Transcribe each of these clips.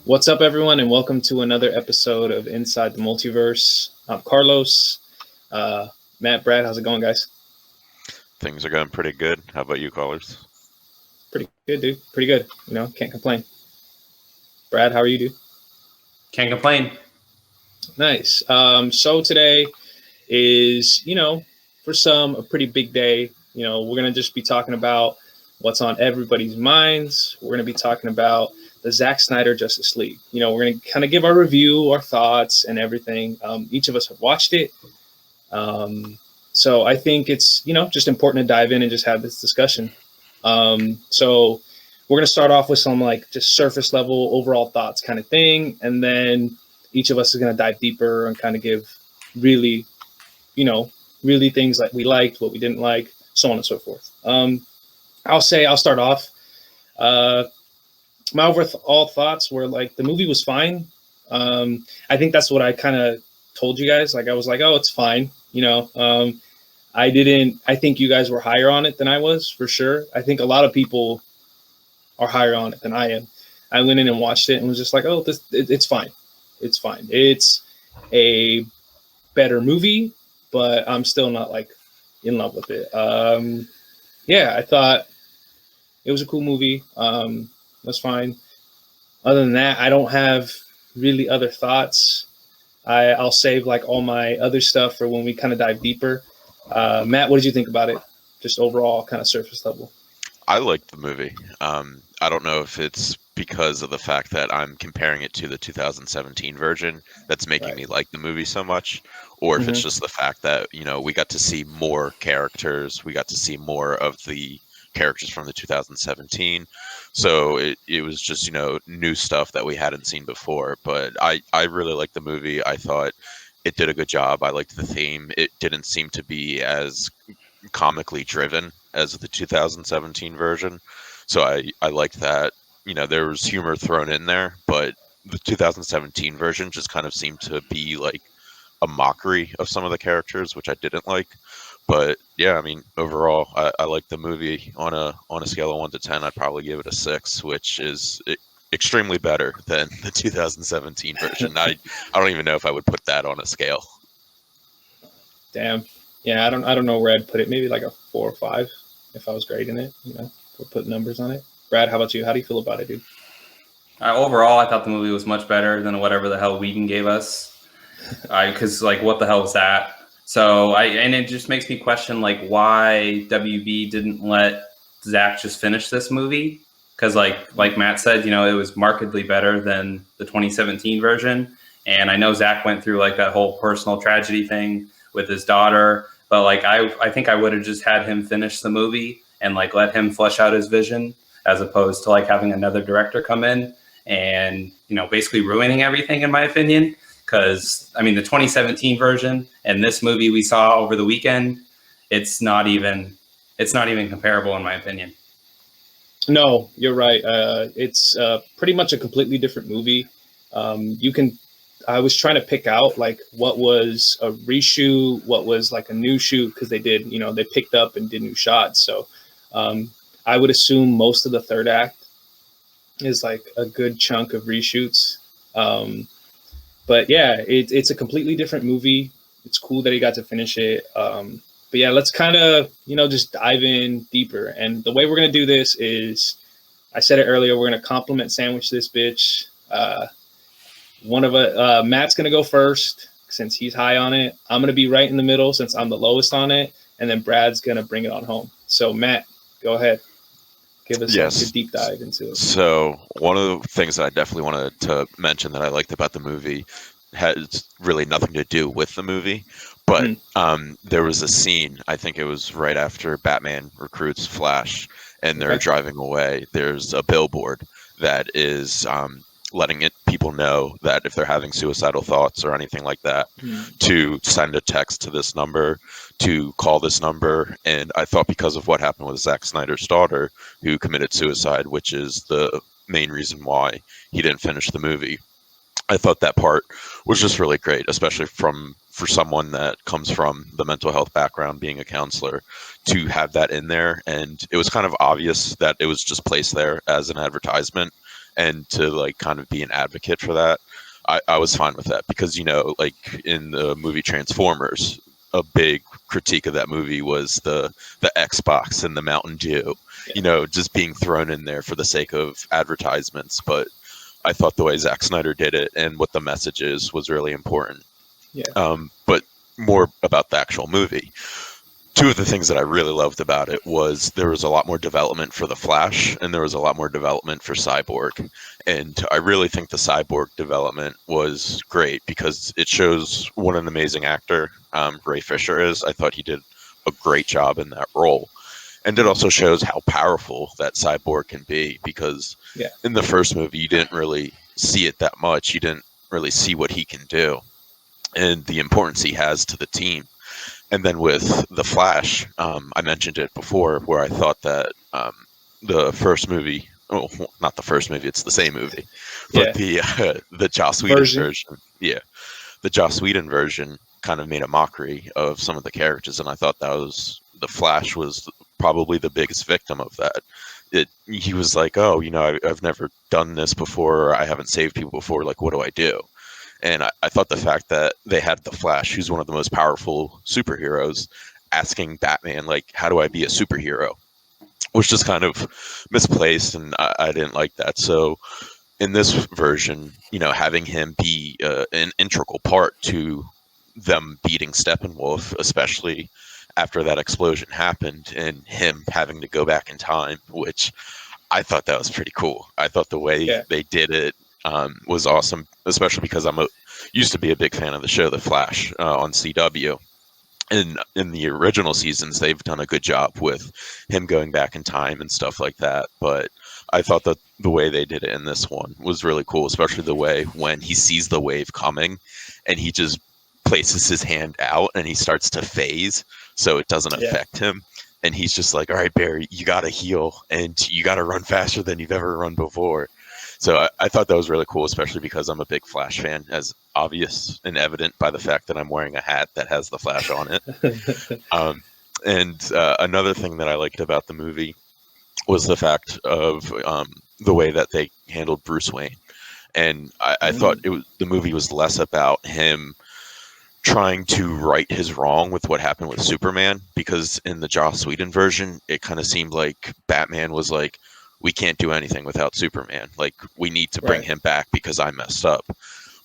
What's up, everyone, and welcome to another episode of Inside the Multiverse. I'm Carlos. Uh, Matt, Brad, how's it going, guys? Things are going pretty good. How about you, callers? Pretty good, dude. Pretty good. Can't complain. Brad, how are you, dude? Can't complain. Nice. So today is, for some, a pretty big day. We're going to just be talking about what's on everybody's minds. We're going to be talking about the Zack Snyder Justice League. We're going to kind of give our review, our thoughts, and everything. Each of us have watched it. So I think it's, just important to dive in and just have this discussion. So we're going to start off with some just surface level overall thoughts kind of thing. And then each of us is going to dive deeper and kind of give really, really things like we liked, what we didn't like, so on and so forth. I'll start off. My overall thoughts were the movie was fine. I think that's what I kind of told you guys. I was like, oh, it's fine. I think you guys were higher on it than I was, for sure. I think a lot of people are higher on it than I am. I went in and watched it and was just like, oh, it's fine. It's fine. It's a better movie, but I'm still not in love with it. I thought it was a cool movie. That's fine. Other than that, I don't have really other thoughts. I'll save all my other stuff for when we kind of dive deeper. Matt, what did you think about it? Just overall kind of surface level. I liked the movie. I don't know if it's because of the fact that I'm comparing it to the 2017 version that's making me like the movie so much, or if it's just the fact that, we got to see more characters. We got to see more of the characters from the 2017. So it was just, new stuff that we hadn't seen before. But I really liked the movie. I thought it did a good job. I liked the theme. It didn't seem to be as comically driven as the 2017 version. So I liked that. There was humor thrown in there, but the 2017 version just kind of seemed to be a mockery of some of the characters, which I didn't like. But yeah, I mean, overall, I like the movie. On a scale of 1 to 10, I'd probably give it a 6, which is extremely better than the 2017 version. I don't even know if I would put that on a scale. Damn. Yeah, I don't know where I'd put it. Maybe a 4 or 5 if I was grading it. Or put numbers on it. Brad, how about you? How do you feel about it, dude? Overall, I thought the movie was much better than whatever the hell Whedon gave us. Because what the hell was that? So and it just makes me question why WB didn't let Zack just finish this movie. Because like Matt said, it was markedly better than the 2017 version. And I know Zack went through that whole personal tragedy thing with his daughter. But I think I would have just had him finish the movie and let him flesh out his vision, as opposed to having another director come in and, basically ruining everything, in my opinion. Because, I mean, the 2017 version and this movie we saw over the weekend, it's not even comparable, in my opinion. No, you're right. It's pretty much a completely different movie. I was trying to pick out what was a reshoot, what was a new shoot, because they did, they picked up and did new shots. So I would assume most of the third act is a good chunk of reshoots. But yeah, it's a completely different movie. It's cool that he got to finish it. But yeah, let's kind of, just dive in deeper. And the way we're going to do this is, I said it earlier, we're going to compliment sandwich this bitch. Matt's going to go first since he's high on it. I'm going to be right in the middle since I'm the lowest on it. And then Brad's going to bring it on home. So Matt, go ahead. Give us a deep dive into it. So one of the things that I definitely wanted to mention that I liked about the movie has really nothing to do with the movie, but there was a scene, I think it was right after Batman recruits Flash and they're driving away. There's a billboard that is letting people know that if they're having suicidal thoughts or anything like that, to send a text to this number, to call this number. And I thought because of what happened with Zack Snyder's daughter, who committed suicide, which is the main reason why he didn't finish the movie, I thought that part was just really great, especially for someone that comes from the mental health background, being a counselor, to have that in there. And it was kind of obvious that it was just placed there as an advertisement. and to like kind of be an advocate for that, I was fine with that because, you know, like in the movie Transformers, a big critique of that movie was the Xbox and the Mountain Dew, Yeah. you know, just being thrown in there for the sake of advertisements. But I thought the way Zack Snyder did it and what the message is was really important. Yeah. But more about the actual movie. Two of the things that I really loved about it was there was a lot more development for the Flash and there was a lot more development for Cyborg. And I really think the Cyborg development was great because it shows what an amazing actor Ray Fisher is. I thought he did a great job in that role. And it also shows how powerful that Cyborg can be because in the first movie, you didn't really see it that much. You didn't really see what he can do and the importance he has to the team. And then with The Flash, I mentioned it before, where I thought that the first movie, oh, not the first movie, it's the same movie, but the Joss Whedon version, the Joss Whedon version kind of made a mockery of some of the characters, and I thought that was The Flash was probably the biggest victim of that. He was like, oh, you know, I've never done this before, or I haven't saved people before, like, what do I do? And I thought the fact that they had the Flash, who's one of the most powerful superheroes, asking Batman, like, how do I be a superhero? Was just kind of misplaced, and I didn't like that. So in this version, you know, having him be an integral part to them beating Steppenwolf, especially after that explosion happened, and him having to go back in time, which I thought that was pretty cool. I thought the way they did it was awesome, especially because used to be a big fan of the show The Flash on CW. And in the original seasons, they've done a good job with him going back in time and stuff like that. But I thought that the way they did it in this one was really cool, especially the way when he sees the wave coming and he just places his hand out and he starts to phase so it doesn't affect him. And he's just like, all right, Barry, you got to heal and you got to run faster than you've ever run before. So I thought that was really cool, especially because I'm a big Flash fan, as obvious and evident by the fact that I'm wearing a hat that has the Flash on it. And another thing that I liked about the movie was the fact of the way that they handled Bruce Wayne. And I thought the movie was less about him trying to right his wrong with what happened with Superman, because in the Joss Whedon version, it kind of seemed like Batman was like, we can't do anything without Superman. Like, we need to bring him back because I messed up.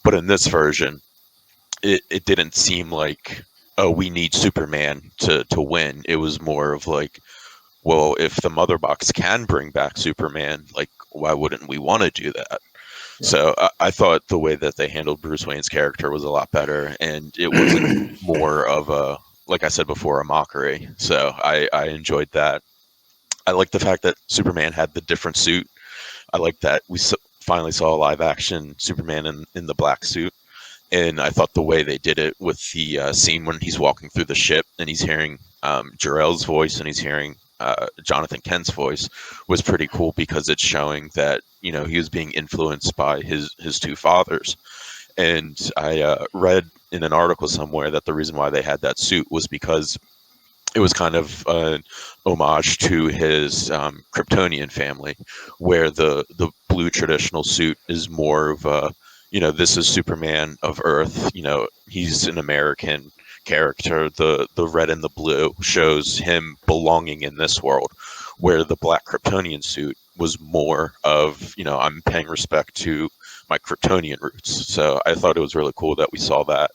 But in this version, it didn't seem like, oh, we need Superman to win. It was more of like, well, if the Mother Box can bring back Superman, like, why wouldn't we want to do that? Yeah. So I thought the way that they handled Bruce Wayne's character was a lot better, and it wasn't more of a, like I said before, a mockery. So I enjoyed that. I like the fact that Superman had the different suit. I like that we finally saw a live action Superman in the black suit. And I thought the way they did it with the scene when he's walking through the ship and he's hearing Jor-El's voice and he's hearing Jonathan Kent's voice was pretty cool, because it's showing that, you know, he was being influenced by his two fathers. And I read in an article somewhere that the reason why they had that suit was because it was kind of an homage to his Kryptonian family, where the blue traditional suit is more of a, you know, this is Superman of Earth. You know, he's an American character. The red and the blue shows him belonging in this world, where the black Kryptonian suit was more of, you know, I'm paying respect to my Kryptonian roots. So I thought it was really cool that we saw that.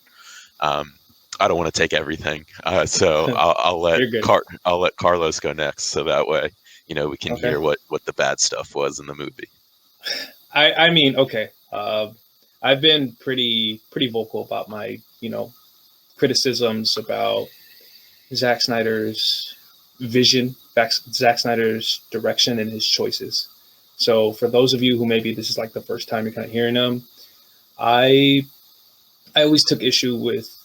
I don't want to take everything, so I'll let Carlos go next, so that way, you know, we can hear what the bad stuff was in the movie. I mean, okay, I've been pretty vocal about my, you know, criticisms about Zack Snyder's vision, Zack Snyder's direction, and his choices. So for those of you who maybe this is like the first time you're kind of hearing them, I always took issue with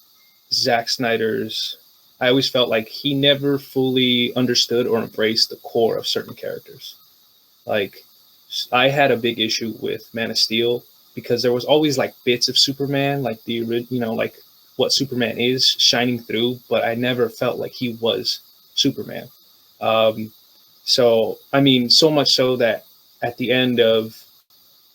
Zack Snyder's. I always felt like he never fully understood or embraced the core of certain characters. Like, I had a big issue with Man of Steel because there was always like bits of Superman, like the, you know, like what Superman is shining through, but I never felt like he was Superman. So, I mean, so much so that at the end of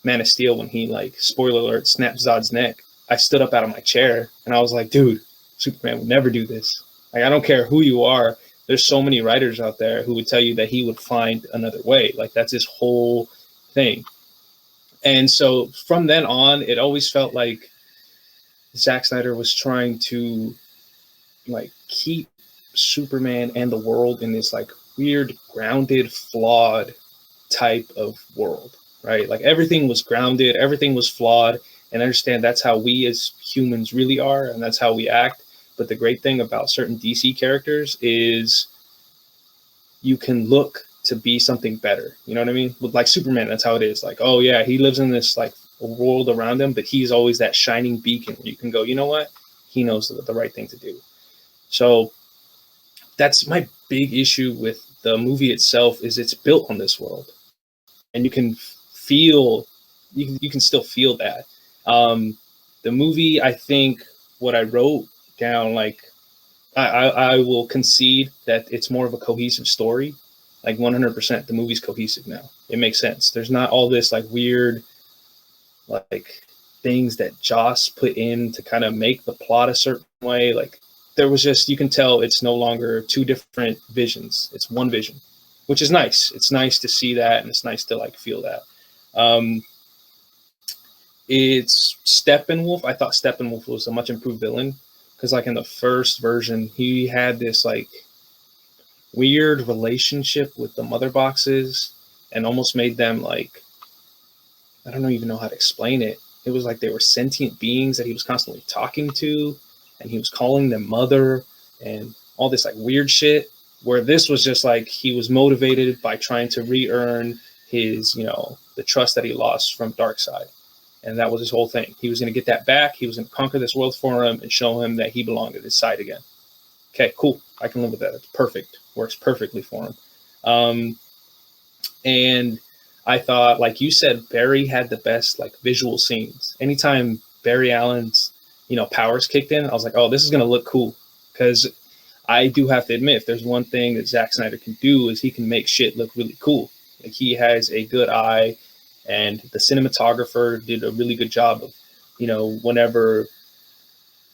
Man of Steel, when he, like, spoiler alert, snaps Zod's neck, I stood up out of my chair and I was like, dude, Superman would never do this. Like, I don't care who you are. There's so many writers out there who would tell you that he would find another way. Like, that's his whole thing. And so from then on, it always felt like Zack Snyder was trying to, like, keep Superman and the world in this, like, weird, grounded, flawed type of world, right? Like, everything was grounded, everything was flawed, and I understand that's how we as humans really are, and that's how we act. But the great thing about certain DC characters is you can look to be something better. You know what I mean? With, like, Superman, that's how it is. Like, oh yeah, he lives in this, like, world around him, but he's always that shining beacon where you can go, you know what? He knows the right thing to do. So that's my big issue with the movie itself, is it's built on this world. And you can feel, you can still feel that. The movie, I think what I wrote down, like, I will concede that it's more of a cohesive story. Like, 100%, the movie's cohesive now. It makes sense. There's not all this, like, weird, like, things that Joss put in to kind of make the plot a certain way. Like, there was just, you can tell it's no longer two different visions. It's one vision, which is nice. It's nice to see that, and it's nice to, like, feel that. It's Steppenwolf. I thought Steppenwolf was a much improved villain, because, like, in the first version, he had this, like, weird relationship with the mother boxes and almost made them, like, I don't even know how to explain it. It was like they were sentient beings that he was constantly talking to, and he was calling them mother and all this, like, weird shit, where this was just like he was motivated by trying to re-earn his, you know, the trust that he lost from Darkseid. And that was his whole thing. He was going to get that back. He was going to conquer this world for him and show him that he belonged at his side again. Okay, cool. I can live with that. It's perfect. Works perfectly for him. And I thought, like you said, Barry had the best, like, visual scenes. Anytime Barry Allen's, you know, powers kicked in, I was like, oh, this is going to look cool. Because I do have to admit, if there's one thing that Zack Snyder can do, is he can make shit look really cool. Like, he has a good eye, and the cinematographer did a really good job of, you know, whenever,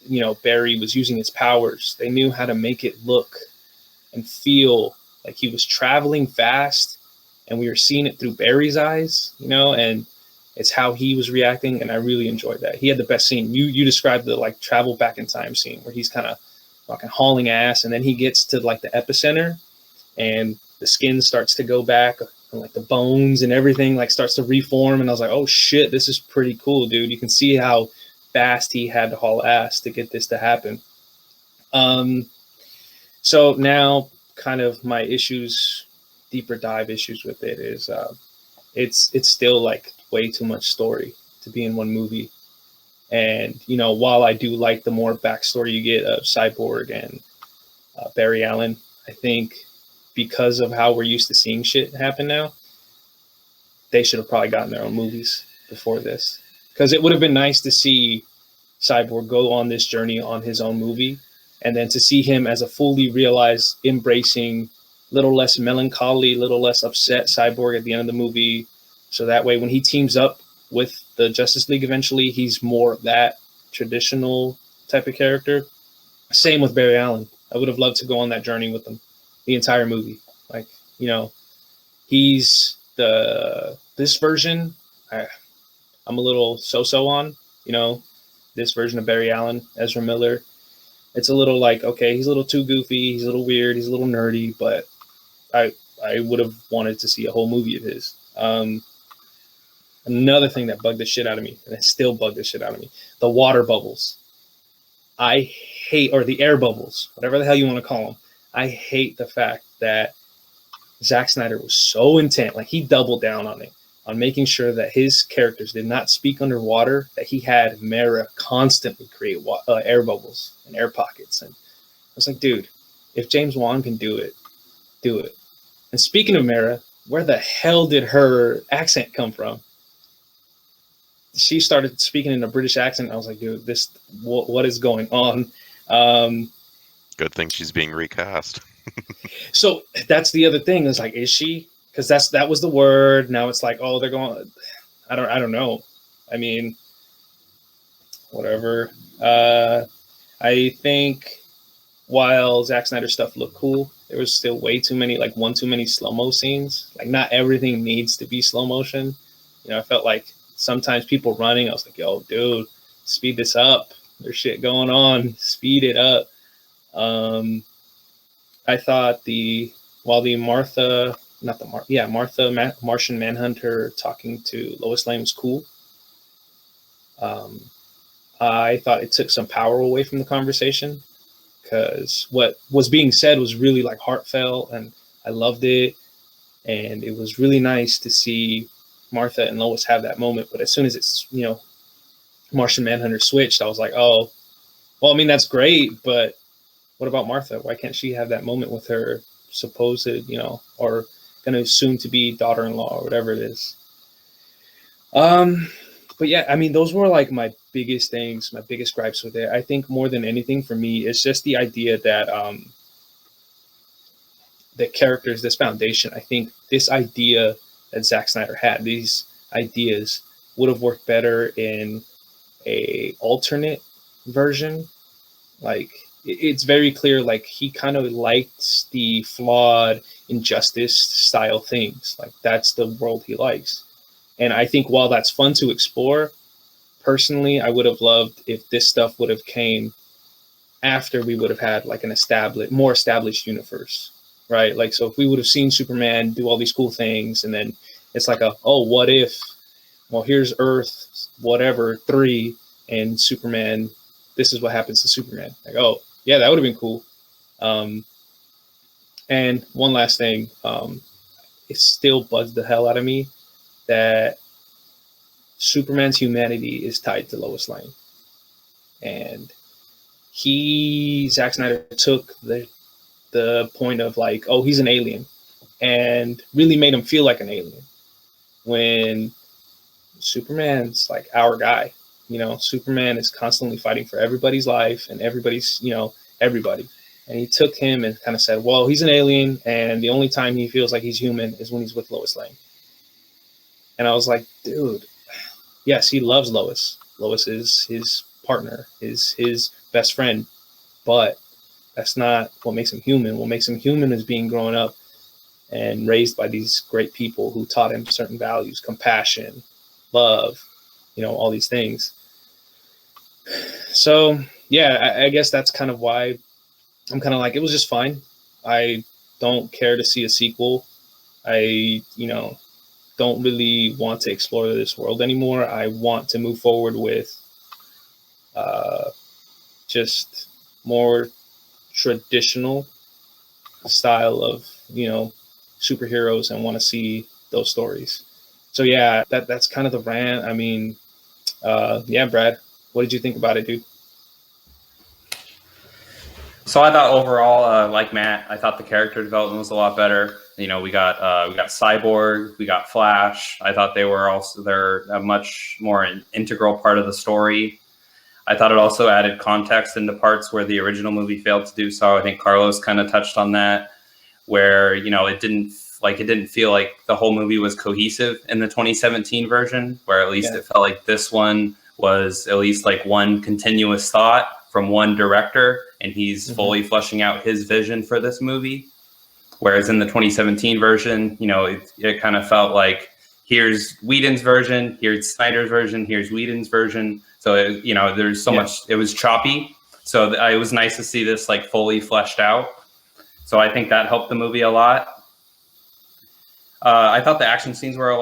you know, Barry was using his powers, they knew how to make it look and feel like he was traveling fast, and we were seeing it through Barry's eyes, you know, and it's how he was reacting, and I really enjoyed that. He had the best scene. You described the, like, travel back in time scene where he's kind of fucking hauling ass, and then he gets to, like, the epicenter, and the skin starts to go back, and, like, the bones and everything, like, starts to reform, and I was like, oh shit, this is pretty cool, dude. You can see how fast he had to haul ass to get this to happen. So now, kind of my issues, deeper dive issues with it is, it's still, like, way too much story to be in one movie. And, you know, while I do like the more backstory you get of Cyborg and Barry Allen, I think because of how we're used to seeing shit happen now, they should have probably gotten their own movies before this. Because it would have been nice to see Cyborg go on this journey on his own movie, and then to see him as a fully realized, embracing, little less melancholy, little less upset Cyborg at the end of the movie. So that way, when he teams up with the Justice League eventually, he's more of that traditional type of character. Same with Barry Allen. I would have loved to go on that journey with him the entire movie. Like, you know, he's this version I'm a little so-so on, you know, this version of Barry Allen, Ezra Miller. It's a little like, okay, he's a little too goofy, he's a little weird, he's a little nerdy, but I would have wanted to see a whole movie of his. Another thing that bugged the shit out of me, and it still bugged the shit out of me, the water bubbles. I hate, or the air bubbles, whatever the hell you want to call them. I hate the fact that Zack Snyder was so intent, like he doubled down on it, on making sure that his characters did not speak underwater, that he had Mera constantly create air bubbles and air pockets. And I was like, dude, if James Wan can do it, do it. And speaking of Mera, where the hell did her accent come from? She started speaking in a British accent. I was like, dude, what is going on? Good thing she's being recast. So that's the other thing. Is like, is she? Because that was the word. Now it's like, oh, they're going. I don't know. I mean, whatever. I think while Zack Snyder stuff looked cool, there was still way too many, like one too many slow-mo scenes. Like not everything needs to be slow motion. You know, I felt like sometimes people running, I was like, yo, dude, speed this up. There's shit going on. Speed it up. I thought while the Martha, not the Mar, yeah, Martha Martian Manhunter talking to Lois Lane was cool. I thought it took some power away from the conversation because what was being said was really like heartfelt, and I loved it. And it was really nice to see Martha and Lois have that moment. But as soon as it's, Martian Manhunter switched, I was like, oh, well, I mean, that's great, but what about Martha? Why can't she have that moment with her supposed, or going to soon to be daughter-in-law or whatever it is? But yeah, I mean, those were like my biggest things, my biggest gripes with it. I think more than anything for me, it's just the idea that the characters, this foundation, I think this idea that Zack Snyder had, these ideas would have worked better in a alternate version. Like it's very clear, like he kind of likes the flawed injustice style things. Like that's the world he likes. And I think while that's fun to explore, personally, I would have loved if this stuff would have came after we would have had like an more established universe, right? Like, so if we would have seen Superman do all these cool things, and then it's like what if, well, here's Earth, whatever, 3, and Superman, this is what happens to Superman. Like, oh, yeah, that would have been cool. And one last thing, it still bugs the hell out of me that Superman's humanity is tied to Lois Lane. And Zack Snyder took the point of like, oh, he's an alien, and really made him feel like an alien, when Superman's like our guy. Superman is constantly fighting for everybody's life and everybody's, everybody. And he took him and kind of said, well, he's an alien, and the only time he feels like he's human is when he's with Lois Lane. And I was like, dude, yes, he loves Lois. Lois is his partner, is his best friend, but that's not what makes him human. What makes him human is being grown up and raised by these great people who taught him certain values, compassion, love, all these things. So, yeah, I guess that's kind of why I'm kind of like, it was just fine. I don't care to see a sequel. I, don't really want to explore this world anymore. I want to move forward with just more traditional style of, superheroes, and want to see those stories. So yeah, that's kind of the rant. I mean, yeah, Brad, what did you think about it, dude? So I thought overall, like Matt, I thought the character development was a lot better. We got Cyborg, we got Flash. I thought they're a much more integral part of the story. I thought it also added context into parts where the original movie failed to do so. I think Carlos kind of touched on that, where it didn't feel like the whole movie was cohesive in the 2017 version, where at least it felt like this one was at least like one continuous thought from one director, and he's fully fleshing out his vision for this movie. Whereas in the 2017 version, it kind of felt like, here's Whedon's version, here's Snyder's version, here's Whedon's version. So, there's so much, it was choppy. So it was nice to see this like fully fleshed out. So I think that helped the movie a lot. I thought the action scenes were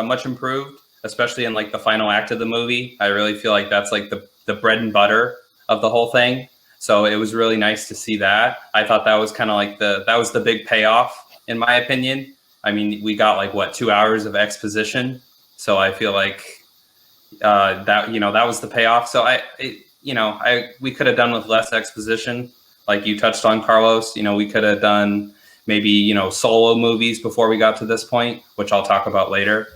much improved, especially in like the final act of the movie. I really feel like that's like the bread and butter of the whole thing. So it was really nice to see that. I thought that was kind of like that was the big payoff, in my opinion. I mean, we got like 2 hours of exposition. So I feel like that was the payoff. So we could have done with less exposition, like you touched on, Carlos. We could have done maybe solo movies before we got to this point, which I'll talk about later.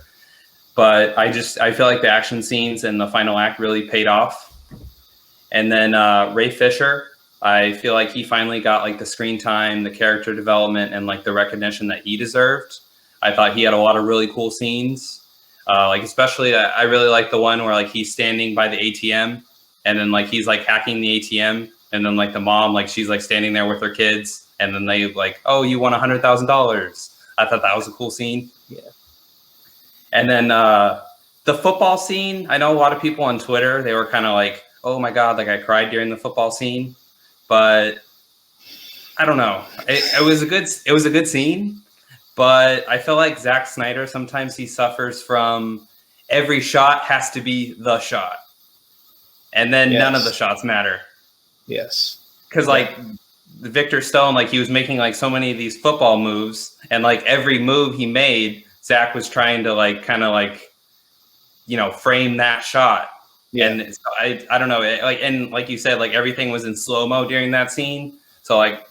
But I feel like the action scenes in the final act really paid off. And then Ray Fisher, I feel like he finally got like the screen time, the character development, and like the recognition that he deserved. I thought he had a lot of really cool scenes. Like especially, I really like the one where like he's standing by the ATM, and then like he's like hacking the ATM, and then like the mom, like she's like standing there with her kids, and then they like, oh, you won $100,000. I thought that was a cool scene. Yeah. And then the football scene, I know a lot of people on Twitter, they were kind of like, oh my God, like I cried during the football scene, but I don't know. It was a good scene, but I feel like Zack Snyder, sometimes he suffers from every shot has to be the shot. And then none of the shots matter. Yes. Because like Victor Stone, like he was making like so many of these football moves, and like every move he made, Zach was trying to like kind of like, frame that shot. Yeah. And it's, I don't know, like, and like you said, like everything was in slow-mo during that scene. So like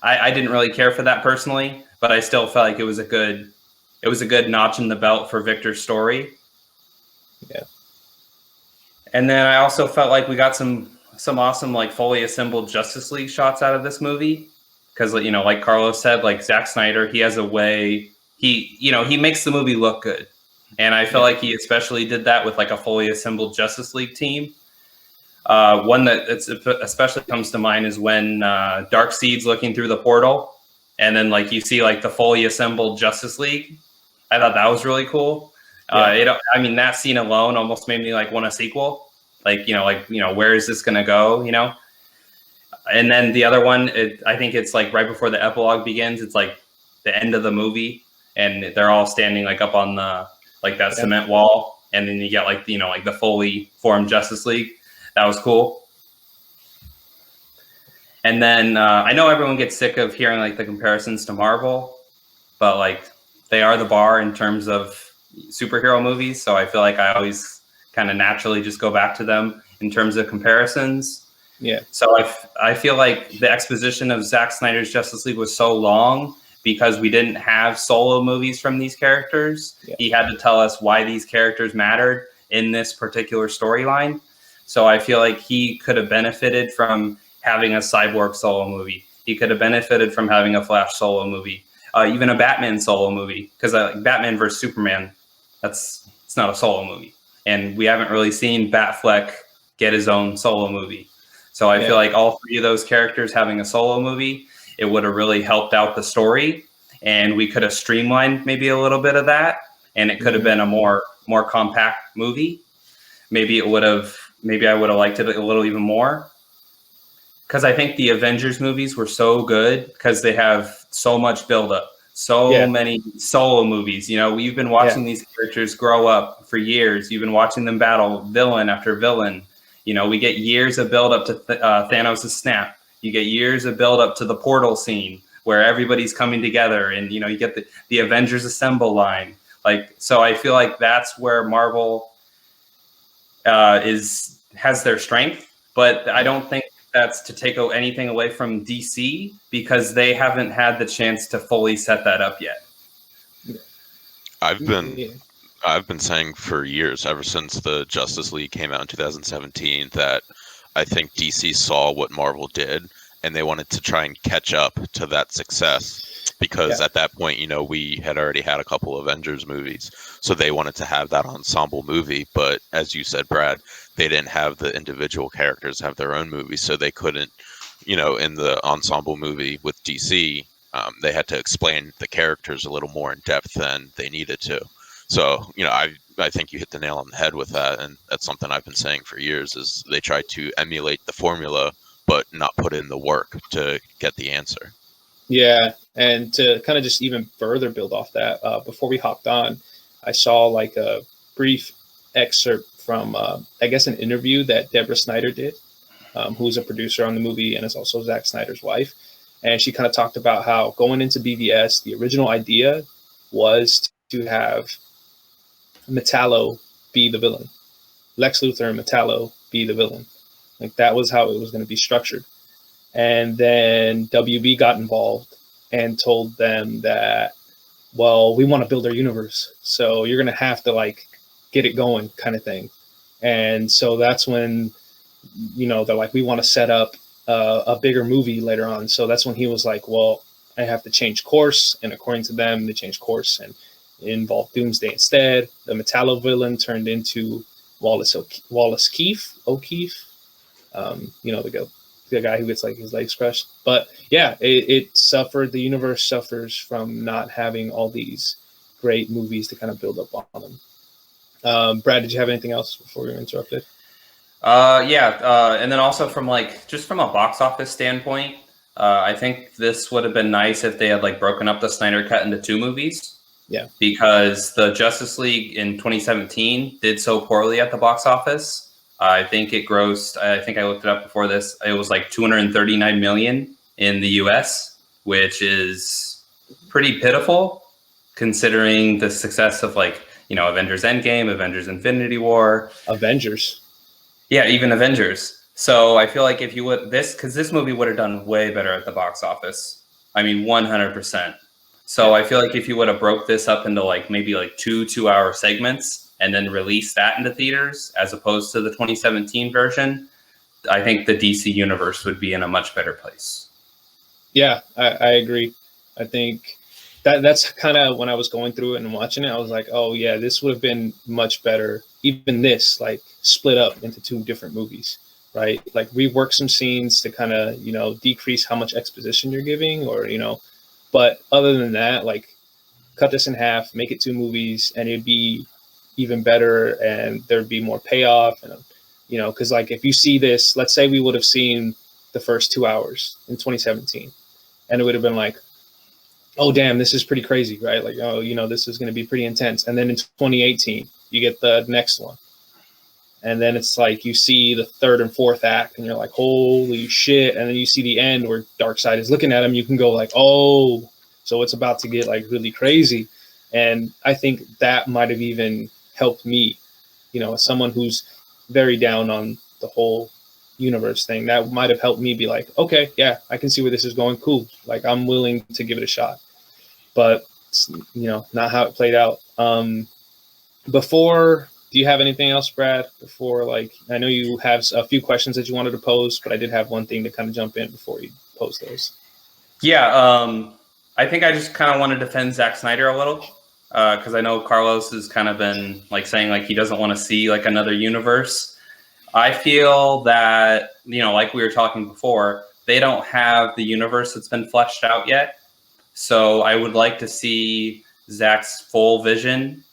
I didn't really care for that personally, but I still felt like it was a good notch in the belt for Victor's story. Yeah. And then I also felt like we got some awesome like fully assembled Justice League shots out of this movie, because like Carlos said, like Zack Snyder, he has a way, he makes the movie look good, and I feel like he especially did that with like a fully assembled Justice League team. One that especially comes to mind is when Darkseid's looking through the portal, and then like you see like the fully assembled Justice League. I thought that was really cool. That scene alone almost made me like want a sequel. Like, where is this going to go, And then the other one, I think it's like right before the epilogue begins. It's like the end of the movie, and they're all standing like up on the, like that cement wall. And then you get like, like the fully formed Justice League. That was cool. And then I know everyone gets sick of hearing like the comparisons to Marvel, but like they are the bar in terms of superhero movies. So I feel like I always kind of naturally just go back to them in terms of comparisons. Yeah. So I feel like the exposition of Zack Snyder's Justice League was so long because we didn't have solo movies from these characters. Yeah. He had to tell us why these characters mattered in this particular storyline. So I feel like he could have benefited from having a Cyborg solo movie. He could have benefited from having a Flash solo movie, even a Batman solo movie, because Batman versus Superman, it's not a solo movie. And we haven't really seen Batfleck get his own solo movie. So I feel like all three of those characters having a solo movie, it would have really helped out the story. And we could have streamlined maybe a little bit of that. And it could have been a more compact movie. Maybe I would have liked it a little even more. Because I think the Avengers movies were so good because they have so much buildup. So many solo movies, we've been watching these characters grow up for years. You've been watching them battle villain after villain. We get years of build up to Thanos' snap. You get years of build up to the portal scene where everybody's coming together, and you get the Avengers Assemble line. Like, so I feel like that's where Marvel has their strength, but I don't think that's to take anything away from DC, because they haven't had the chance to fully set that up yet. I've been saying for years, ever since the Justice League came out in 2017, that I think DC saw what Marvel did and they wanted to try and catch up to that success, because at that point, we had already had a couple Avengers movies, so they wanted to have that ensemble movie. But as you said, Brad, they didn't have the individual characters have their own movies, so they couldn't, in the ensemble movie with DC, they had to explain the characters a little more in depth than they needed to. So, I think you hit the nail on the head with that, and that's something I've been saying for years, is they try to emulate the formula, but not put in the work to get the answer. Yeah, and to kind of just even further build off that, before we hopped on, I saw like a brief excerpt from, I guess, an interview that Deborah Snyder did, who's a producer on the movie and is also Zack Snyder's wife. And she kind of talked about how going into BVS, the original idea was to have Metallo be the villain. Lex Luthor and Metallo be the villain. Like, that was how it was going to be structured. And then WB got involved and told them that, well, we want to build our universe, so you're going to have to like get it going, kind of thing. And so that's when, they're like, we want to set up a bigger movie later on. So that's when he was like, well, I have to change course. And according to them, they changed course. And It involved Doomsday instead. The Metallo villain turned into Wallace O'Keefe. The guy who gets like his legs crushed. But yeah, it suffered. The universe suffers from not having all these great movies to kind of build up on them. Brad, did you have anything else before we were interrupted? And then also from like just from a box office standpoint, I think this would have been nice if they had like broken up the Snyder Cut into 2 movies. Yeah, because the Justice League in 2017 did so poorly at the box office. I think it grossed. I think I looked it up before this. It was like 239 million in the U.S., which is pretty pitiful considering the success of like Avengers Endgame, Avengers Infinity War, Avengers. Yeah, even Avengers. So I feel like if you would because this movie would have done way better at the box office. I mean, 100%. So I feel like if you would have broke this up into like maybe like 2-hour segments and then released that into theaters as opposed to the 2017 version, I think the DC universe would be in a much better place. Yeah, I agree. I think that's kind of when I was going through it and watching it, I was like, oh yeah, this would have been much better. Even this, like split up into 2 different movies, right? Like rework some scenes to kind of, decrease how much exposition you're giving or, but other than that, like cut this in half, make it 2 movies, and it'd be even better, and there'd be more payoff. And because like if you see this, let's say we would have seen the first 2 hours in 2017, and it would have been like, oh damn, this is pretty crazy, right? Like this is going to be pretty intense. And then in 2018, you get the next one, and then it's like you see the 3rd and 4th act, and you're like, holy shit! And then you see the end where Darkseid is looking at him. You can go like, oh, so it's about to get like really crazy. And I think that might have even helped me, as someone who's very down on the whole universe thing. That might have helped me be like, okay, yeah, I can see where this is going. Cool, like I'm willing to give it a shot. But it's, not how it played out. Do you have anything else, Brad, before, like, I know you have a few questions that you wanted to pose, but I did have one thing to kind of jump in before you pose those. Yeah, I think I just kind of want to defend Zack Snyder a little, because I know Carlos has kind of been, like, saying, like, he doesn't want to see, like, another universe. I feel that, like we were talking before, they don't have the universe that's been fleshed out yet. So I would like to see Zack's full vision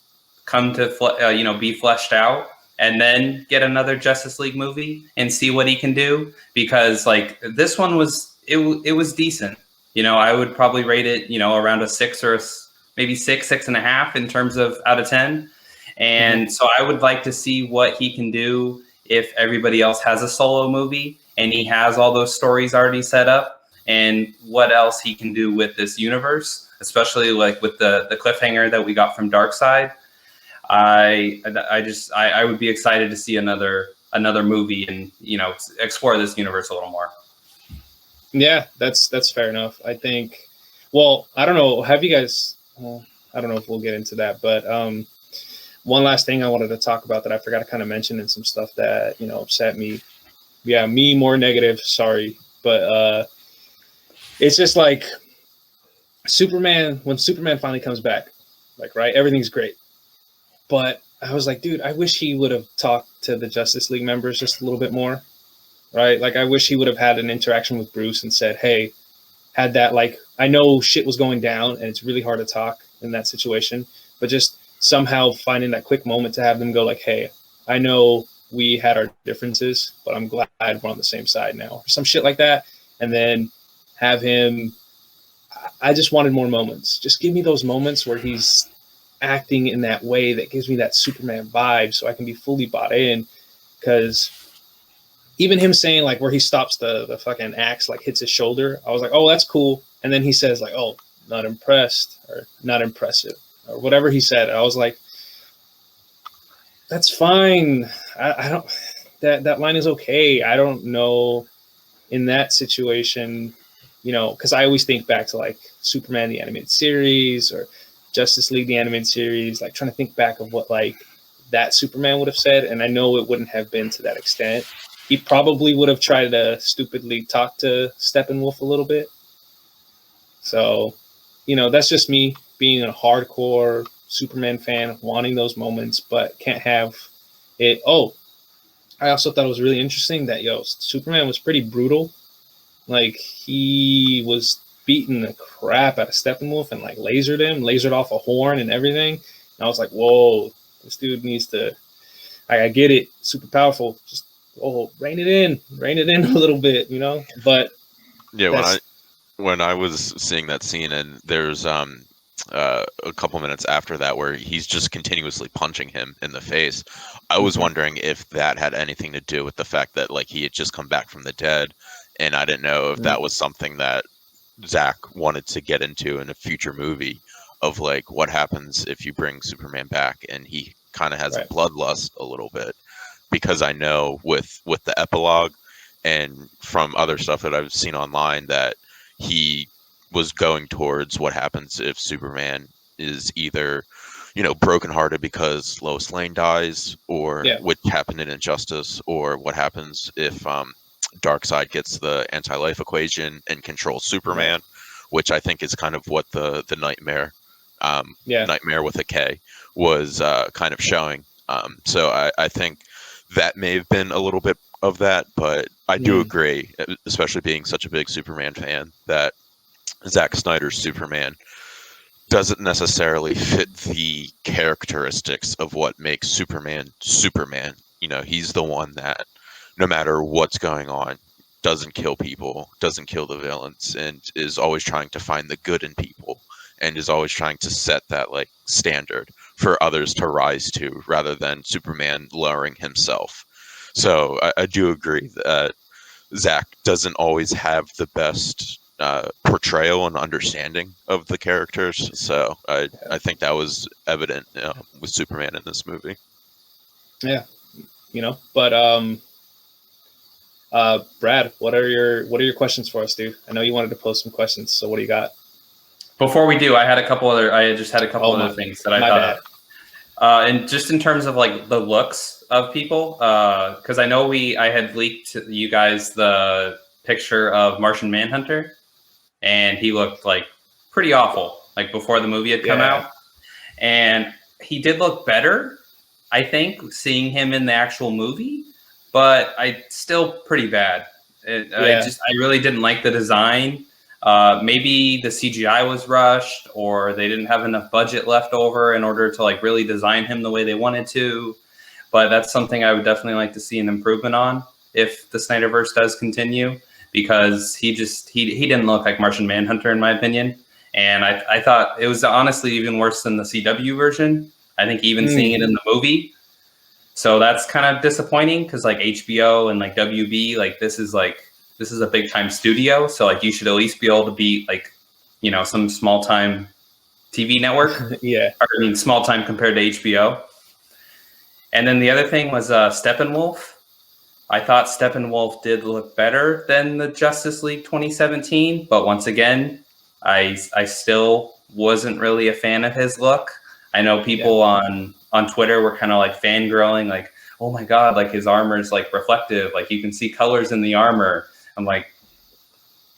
come to be fleshed out, and then get another Justice League movie and see what he can do, because like this one was it was decent. I would probably rate it around a 6 or maybe 6.5 in terms of out of 10. And so I would like to see what he can do if everybody else has a solo movie and he has all those stories already set up, and what else he can do with this universe, especially like with the cliffhanger that we got from Darkseid. I would be excited to see another movie and explore this universe a little more. Yeah, that's fair enough. I think. Well, I don't know. Have you guys? I don't know if we'll get into that, but one last thing I wanted to talk about that I forgot to kind of mention, and some stuff that upset me. Yeah, me more negative. Sorry, but it's just like Superman. When Superman finally comes back, like right, everything's great. But I was like, dude, I wish he would have talked to the Justice League members just a little bit more, right? Like, I wish he would have had an interaction with Bruce and said, hey, had that, like, I know shit was going down and it's really hard to talk in that situation, but just somehow finding that quick moment to have them go like, hey, I know we had our differences, but I'm glad we're on the same side now, or some shit like that. And then have him, I just wanted more moments. Just give me those moments where he's acting in that way that gives me that Superman vibe, so I can be fully bought in. Because even him saying like where he stops the fucking axe, like hits his shoulder, I was like, oh, that's cool. And then he says like, oh, not impressed, or not impressive, or whatever he said. I was like, that's fine. I don't, that line is okay. I don't know in that situation, because I always think back to like Superman the animated series or Justice League the animated series, like trying to think back of what like that Superman would have said, and I know it wouldn't have been to that extent. He probably would have tried to stupidly talk to Steppenwolf a little bit. So, that's just me being a hardcore Superman fan wanting those moments, but can't have it. Oh, I also thought it was really interesting that Superman was pretty brutal. Like he was beating the crap out of Steppenwolf and like lasered off a horn and everything. And I was like, whoa, this dude needs to. I get it, super powerful. Just rein it in a little bit, But yeah, when I was seeing that scene, and there's a couple minutes after that where he's just continuously punching him in the face, I was wondering if that had anything to do with the fact that like he had just come back from the dead, and I didn't know if that was something that Zack wanted to get into in a future movie of like what happens if you bring Superman back and he kind of has a bloodlust a little bit, because I know with the epilogue and from other stuff that I've seen online that he was going towards what happens if Superman is either, brokenhearted because Lois Lane dies, or which happened in Injustice, or what happens if Darkseid gets the anti-life equation and controls Superman, which I think is kind of what the nightmare, nightmare with a K, was kind of showing. So I think that may have been a little bit of that, but I do agree, especially being such a big Superman fan, that Zack Snyder's Superman doesn't necessarily fit the characteristics of what makes Superman Superman. He's the one that, no matter what's going on, doesn't kill people, doesn't kill the villains, and is always trying to find the good in people, and is always trying to set that like standard for others to rise to, rather than Superman lowering himself. So I do agree that Zack doesn't always have the best portrayal and understanding of the characters. So I think that was evident with Superman in this movie. Yeah, but Brad, what are your questions for us, dude? I know you wanted to post some questions, so what do you got? Before we do, I just had a couple other things that I thought of. And just in terms of like the looks of people, because I know I had leaked to you guys the picture of Martian Manhunter, and he looked like pretty awful, like before the movie had come out. And he did look better, I think, seeing him in the actual movie, but still pretty bad. I really didn't like the design. Maybe the CGI was rushed, or they didn't have enough budget left over in order to like really design him the way they wanted to. But that's something I would definitely like to see an improvement on if the Snyderverse does continue, because he didn't look like Martian Manhunter, in my opinion. And I thought it was honestly even worse than the CW version. I think even seeing it in the movie. So that's kind of disappointing, because like HBO and like WB, like this is a big time studio. So like you should at least be able to beat like, some small time TV network. Small time compared to HBO. And then the other thing was Steppenwolf. I thought Steppenwolf did look better than the Justice League 2017, but once again, I still wasn't really a fan of his look. I know people on Twitter were kind of like fangirling, like, oh my God, like his armor is like reflective, like you can see colors in the armor. I'm like,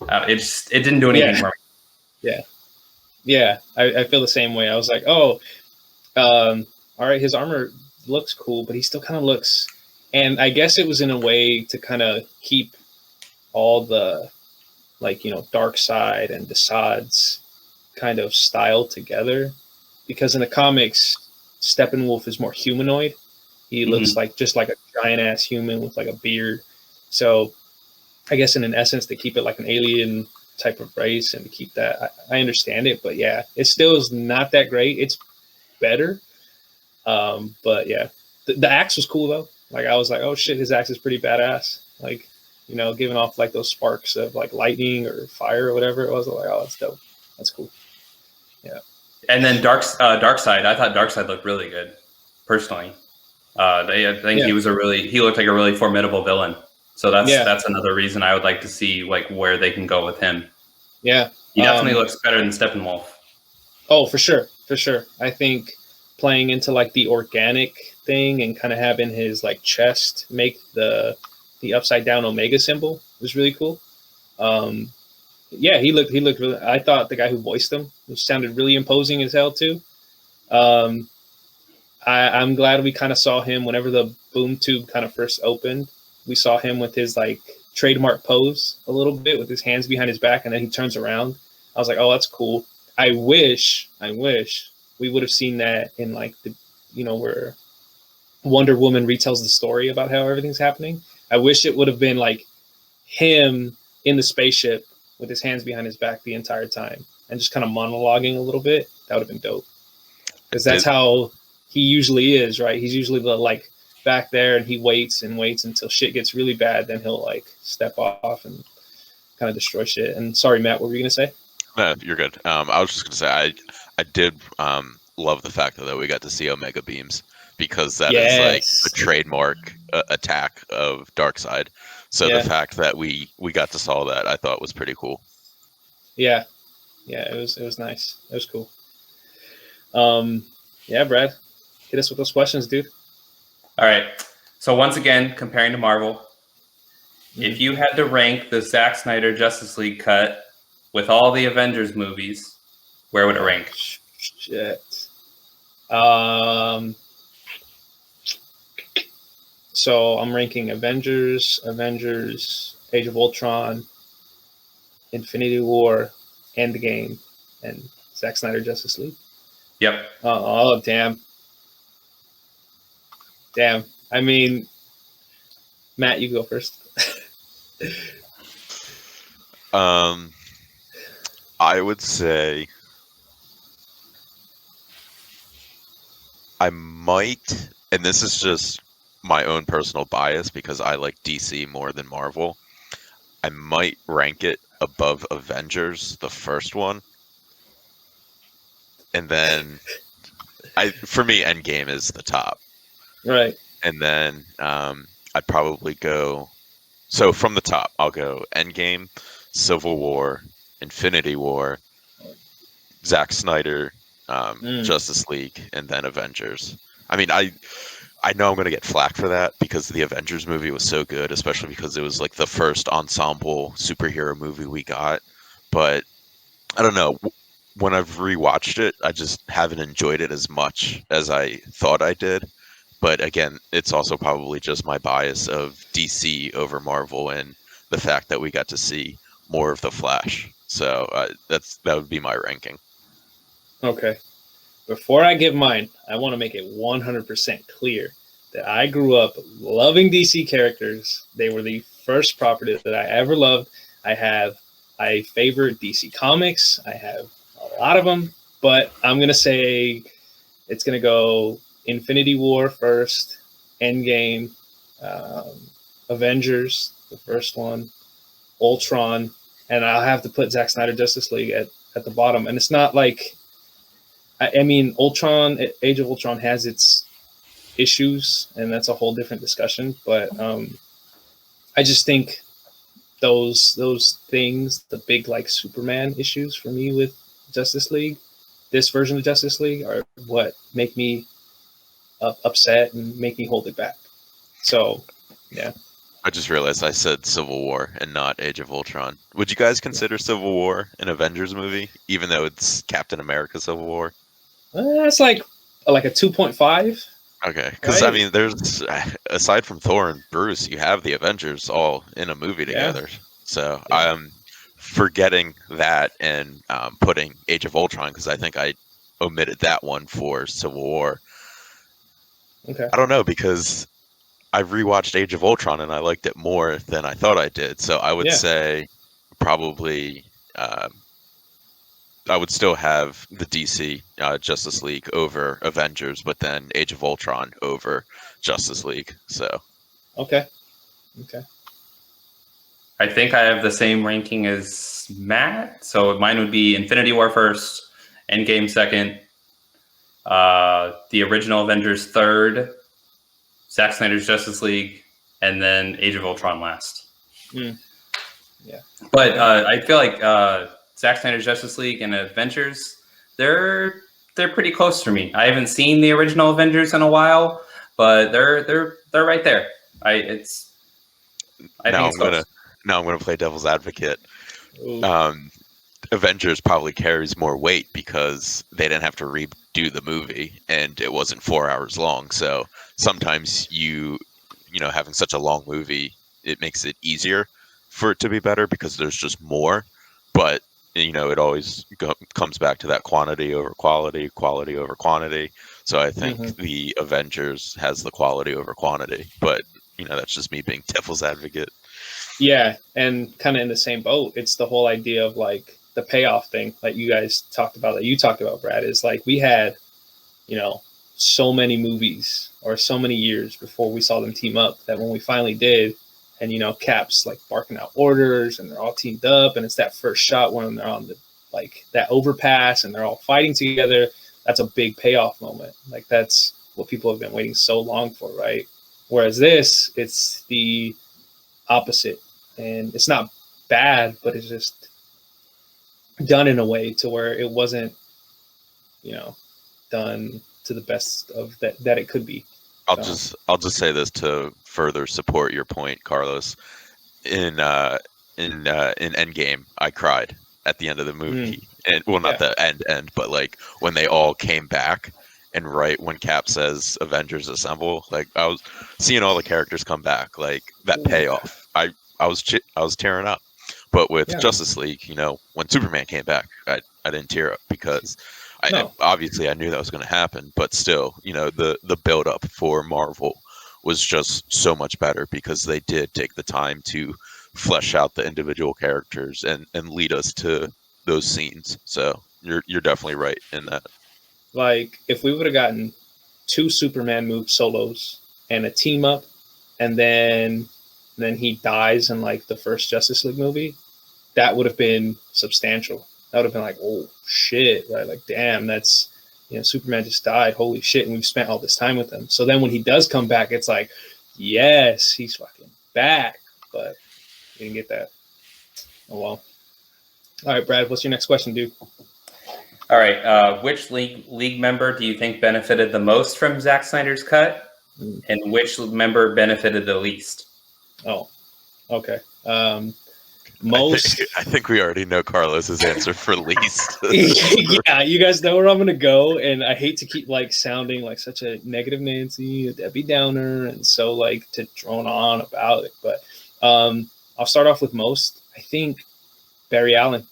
it didn't do anything for me. Yeah. I feel the same way. I was like, all right, his armor looks cool, but he still kind of looks, and I guess it was in a way to kind of keep all the Darkseid and Desaad's kind of style together, because in the comics Steppenwolf is more humanoid. He looks like just like a giant ass human with like a beard. So I guess in an essence to keep it like an alien type of race and to keep that, I understand it, but it still is not that great. It's better. But the axe was cool though. Like I was like, oh shit, his axe is pretty badass. Like, giving off like those sparks of like lightning or fire or whatever it was. Like, oh, that's dope. That's cool. Yeah. And then Darkseid, I thought Darkseid looked really good, personally. I think he looked like a really formidable villain. So that's another reason I would like to see like where they can go with him. Yeah. He definitely looks better than Steppenwolf. Oh, for sure. I think playing into like the organic thing and kind of having his like chest make the upside down Omega symbol was really cool. He looked really, I thought the guy who voiced him sounded really imposing as hell too. Um, I'm glad we kind of saw him whenever the boom tube kind of first opened. We saw him with his like trademark pose a little bit with his hands behind his back, and then he turns around. I was like, oh, that's cool. I wish we would have seen that in like the, where Wonder Woman retells the story about how everything's happening. I wish it would have been like him in the spaceship with his hands behind his back the entire time and just kind of monologuing a little bit. That would have been dope. Because that's how he usually is, right? He's usually the like back there and he waits and waits until shit gets really bad. Then he'll like step off and kind of destroy shit. And sorry, Matt, what were you going to say? No, you're good. I was just going to say, I did love the fact that we got to see Omega Beams, because that is like a trademark attack of Darkseid. So the fact that we got to saw that, I thought was pretty cool. Yeah, it was nice. It was cool. Yeah, Brad, hit us with those questions, dude. All right. So once again, comparing to Marvel, if you had to rank the Zack Snyder Justice League cut with all the Avengers movies, where would it rank? Shit. So I'm ranking Avengers, Age of Ultron, Infinity War, Endgame, and Zack Snyder Justice League. Yep. Oh, damn. I mean, Matt, you go first. I would say I might, and this is just my own personal bias because I like DC more than Marvel, I might rank it above Avengers, the first one. And then for me, Endgame is the top. Right. And then I'd probably go, so from the top, I'll go Endgame, Civil War, Infinity War, Zack Snyder, Justice League, and then Avengers. I mean, I know I'm going to get flack for that because the Avengers movie was so good, especially because it was like the first ensemble superhero movie we got. But I don't know. When I've rewatched it, I just haven't enjoyed it as much as I thought I did. But again, it's also probably just my bias of DC over Marvel and the fact that we got to see more of the Flash. So that would be my ranking. Okay. Before I give mine, I want to make it 100% clear that I grew up loving DC characters. They were the first property that I ever loved. I favor DC Comics. I have a lot of them, but I'm going to say it's going to go Infinity War first, Endgame, Avengers, the first one, Ultron, and I'll have to put Zack Snyder Justice League at the bottom. And it's not like, I mean, Ultron, Age of Ultron has its issues, and that's a whole different discussion. But I just think those things, the big like Superman issues for me with Justice League, this version of Justice League, are what make me upset and make me hold it back. So, yeah. I just realized I said Civil War and not Age of Ultron. Would you guys consider Civil War an Avengers movie, even though it's Captain America Civil War? That's like a 2.5. Okay, because right? I mean, there's, aside from Thor and Bruce, you have the Avengers all in a movie together. Yeah. So I'm forgetting that and putting Age of Ultron because I think I omitted that one for Civil War. Okay. I don't know, because I rewatched Age of Ultron and I liked it more than I thought I did. So I would say probably I would still have the DC Justice League over Avengers, but then Age of Ultron over Justice League. So okay. I think I have the same ranking as Matt. So mine would be Infinity War first, Endgame second, the original Avengers third, Zack Snyder's Justice League, and then Age of Ultron last. Yeah. But I feel like Zack Snyder's Justice League and Avengers, they're pretty close for me. I haven't seen the original Avengers in a while, but they're right there. Now I'm gonna play devil's advocate. Avengers probably carries more weight because they didn't have to redo the movie and it wasn't 4 hours long. So sometimes having such a long movie, it makes it easier for it to be better because there's just more. But it always comes back to that quantity over quality, quality over quantity. So I think the Avengers has the quality over quantity. But that's just me being devil's advocate. Yeah, and kind of in the same boat. It's the whole idea of like the payoff thing that you guys talked about, that you talked about, Brad, is like we had, so many movies or so many years before we saw them team up that when we finally did, and Cap's like barking out orders and they're all teamed up, and it's that first shot when they're on the that overpass and they're all fighting together. That's a big payoff moment. Like that's what people have been waiting so long for, right? Whereas this, it's the opposite, and it's not bad, but it's just done in a way to where it wasn't, done to the best of that it could be. I'll just say this to further support your point, Carlos. In Endgame, I cried at the end of the movie, and not the end, but like when they all came back, and right when Cap says "Avengers Assemble," like I was seeing all the characters come back, like that payoff. I was tearing up. But with Justice League, when Superman came back, I didn't tear up because obviously I knew that was going to happen. But still, the build up for Marvel was just so much better because they did take the time to flesh out the individual characters and lead us to those scenes. So you're definitely right in that. Like if we would have gotten 2 Superman move solos and a team up, and then he dies in like the first Justice League movie, that would have been substantial. That would have been like, oh shit, right? Like, damn, that's, Superman just died. Holy shit. And we've spent all this time with him. So then when he does come back, it's like, yes, he's fucking back. But we didn't get that. Oh, well. All right, Brad, what's your next question, dude? All right. Which league member do you think benefited the most from Zack Snyder's cut? And which member benefited the least? Oh, okay. I think we already know Carlos's answer for least. Yeah, you guys know where I'm gonna go, and I hate to keep like sounding like such a negative Nancy, a Debbie Downer, and so like to drone on about it. But I'll start off with most. I think Barry Allen,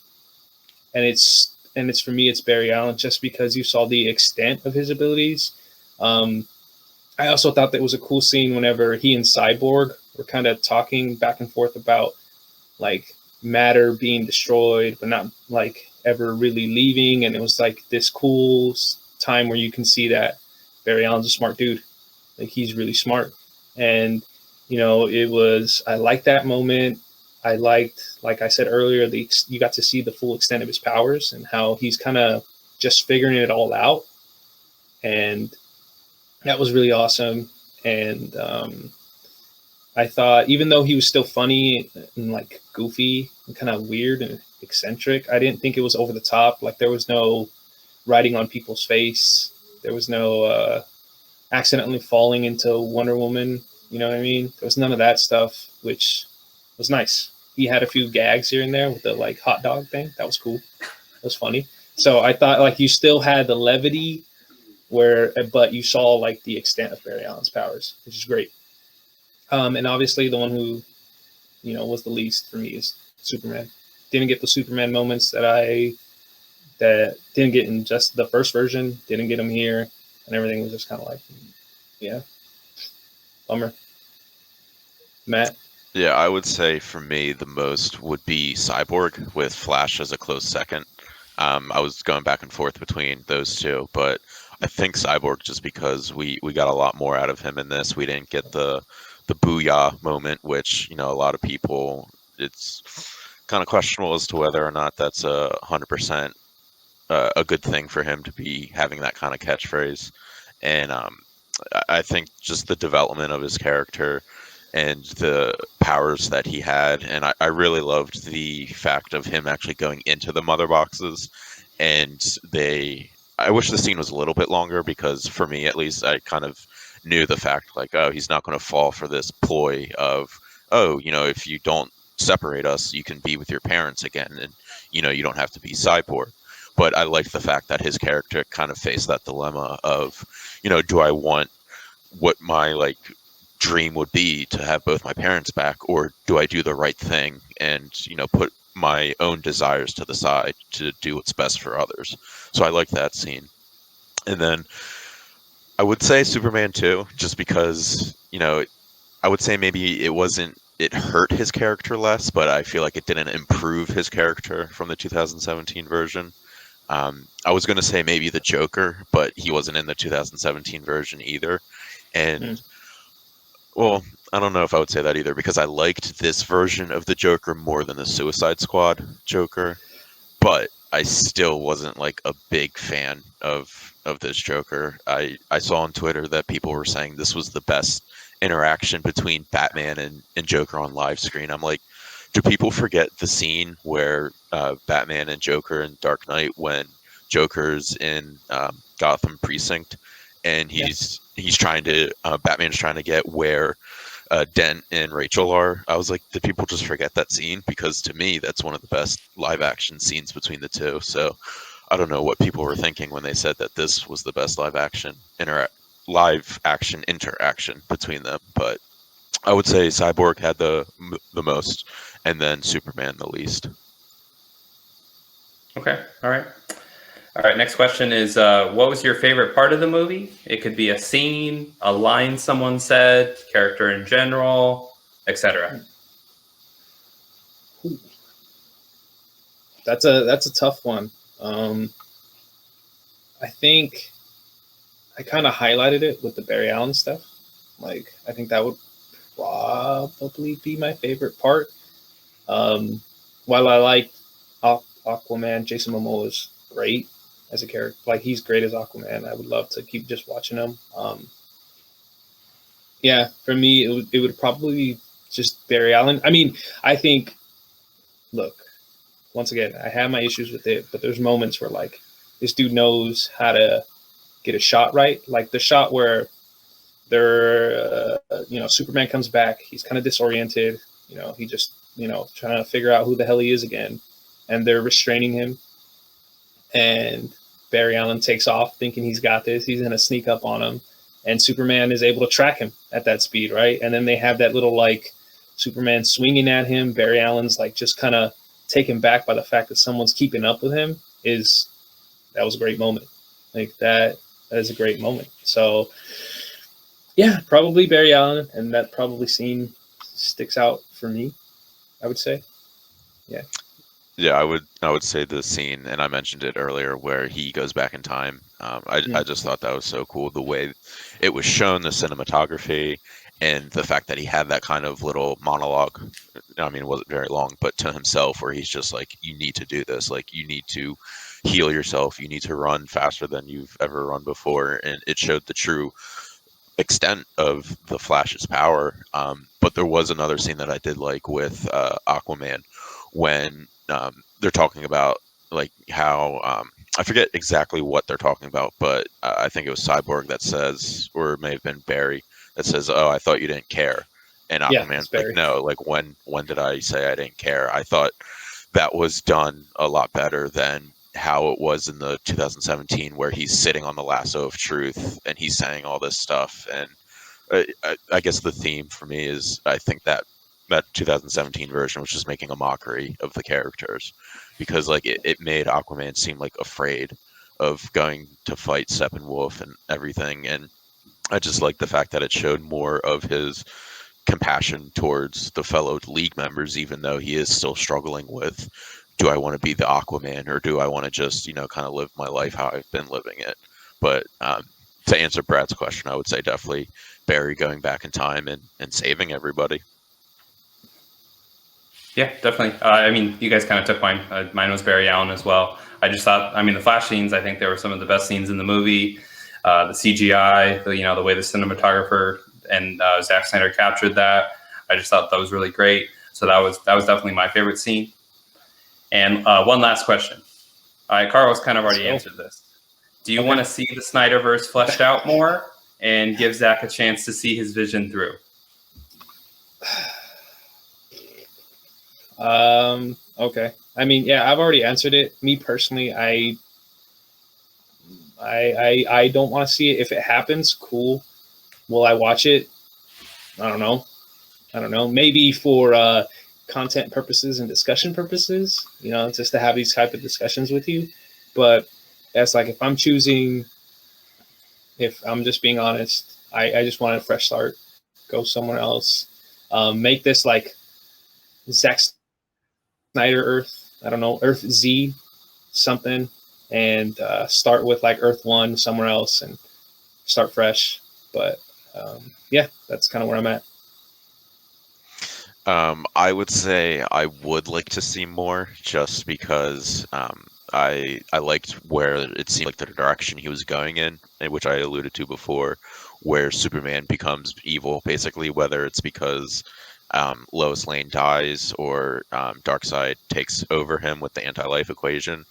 and it's for me, it's Barry Allen just because you saw the extent of his abilities. I also thought that was a cool scene whenever he and Cyborg were kind of talking back and forth about like matter being destroyed, but not like ever really leaving. And it was like this cool time where you can see that Barry Allen's a smart dude. Like he's really smart. And, I liked that moment. I liked, like I said earlier, you got to see the full extent of his powers and how he's kind of just figuring it all out. And that was really awesome. And I thought, even though he was still funny and like goofy and kind of weird and eccentric, I didn't think it was over the top. Like there was no writing on people's face. There was no accidentally falling into Wonder Woman. You know what I mean? There was none of that stuff, which was nice. He had a few gags here and there with the like hot dog thing. That was cool. That was funny. So I thought like you still had the levity but you saw like the extent of Barry Allen's powers, which is great. And obviously the one who, was the least for me is Superman. Didn't get the Superman moments that didn't get in just the first version, didn't get them here, and everything was just kind of like, yeah, bummer. Matt? Yeah, I would say for me the most would be Cyborg with Flash as a close second. I was going back and forth between those two, but I think Cyborg just because we got a lot more out of him in this. We didn't get the booyah moment, which a lot of people, it's kind of questionable as to whether or not that's 100% a good thing for him to be having that kind of catchphrase. And I think just the development of his character and the powers that he had, and I really loved the fact of him actually going into the mother boxes. And I wish the scene was a little bit longer because for me at least I kind of knew the fact like, oh, he's not going to fall for this ploy of, oh, if you don't separate us. You can be with your parents again, and you don't have to be Cyborg. But I like the fact that his character kind of faced that dilemma of, do I want what my dream would be to have both my parents back, or do I do the right thing and put my own desires to the side to do what's best for others. So I like that scene. And then I would say Superman 2, just because I would say maybe it hurt his character less, but I feel like it didn't improve his character from the 2017 version. I was going to say maybe the Joker, but he wasn't in the 2017 version either. And well, I don't know if I would say that either, because I liked this version of the Joker more than the Suicide Squad Joker, but I still wasn't a big fan of this Joker. I saw on Twitter that people were saying this was the best interaction between Batman and Joker on live screen. I'm like, do people forget the scene where Batman and Joker in Dark Knight, when Joker's in Gotham Precinct, and he's trying to Batman's trying to get where Dent and Rachel are? I was like, did people just forget that scene? Because to me, that's one of the best live action scenes between the two. So I don't know what people were thinking when they said that this was the best live action interaction between them. But I would say Cyborg had the most, and then Superman the least. Okay. All right. Next question is, what was your favorite part of the movie? It could be a scene, a line someone said, character in general, etc. That's a tough one. I think I kind of highlighted it with the Barry Allen stuff. I think that would probably be my favorite part. While I like Aquaman, Jason Momoa is great as a character. He's great as Aquaman. I would love to keep just watching him. Yeah, for me, it would probably be just Barry Allen. I mean, I think, look, once again, I have my issues with it, but there's moments where this dude knows how to get a shot right. The shot where they're, Superman comes back. He's kind of disoriented. He just, trying to figure out who the hell he is again. And they're restraining him. And Barry Allen takes off thinking he's got this. He's going to sneak up on him. And Superman is able to track him at that speed, right? And then they have that little, Superman swinging at him. Barry Allen's, just kind of taken back by the fact that someone's keeping up with him. That was a great moment. That is a great moment. So, yeah, probably Barry Allen. And that probably scene sticks out for me, I would say. Yeah. Yeah, I would say the scene, and I mentioned it earlier, where he goes back in time. I just thought that was so cool, the way it was shown, the cinematography, and the fact that he had that kind of little monologue. I mean, it wasn't very long, but to himself, where he's just like, you need to do this. You need to heal yourself. You need to run faster than you've ever run before. And it showed the true extent of the Flash's power. But there was another scene that I did like with Aquaman, when they're talking about how I forget exactly what they're talking about, but I think it was Cyborg that says, or it may have been Barry that says, "Oh, I thought you didn't care," and Aquaman's like, "No, when did I say I didn't care?" I thought that was done a lot better than how it was in the 2017, where he's sitting on the lasso of truth and he's saying all this stuff. And I guess the theme for me is, I think that 2017 version was just making a mockery of the characters, because it made Aquaman seem afraid of going to fight Steppenwolf and everything. And I just like the fact that it showed more of his compassion towards the fellow League members, even though he is still struggling with, do I want to be the Aquaman, or do I want to just, kind of live my life how I've been living it? But to answer Brad's question, I would say definitely Barry going back in time and saving everybody. Yeah, definitely. I mean, you guys kind of took mine. Mine was Barry Allen as well. I just thought, the Flash scenes, I think they were some of the best scenes in the movie. The CGI, the way the cinematographer and Zack Snyder captured that, I just thought that was really great. So that was definitely my favorite scene. And one last question. Carlos kind of already answered this. Do you want to see the Snyderverse fleshed out more and give Zack a chance to see his vision through? Okay. I mean, yeah, I've already answered it. Me personally, I don't want to see it. If it happens, cool. Will I watch it? I don't know. I don't know. Maybe for content purposes and discussion purposes, just to have these type of discussions with you. But that's like if I'm choosing, if I'm just being honest, I just want a fresh start. Go somewhere else. Make this like Zack Snyder Earth. I don't know, Earth Z something, and start with like Earth One somewhere else and start fresh. But yeah, that's kind of where I'm at. I would say I would like to see more, just because I liked where it seemed like the direction he was going in, which I alluded to before, where Superman becomes evil, basically, whether it's because Lois Lane dies or Darkseid takes over him with the anti-life equation.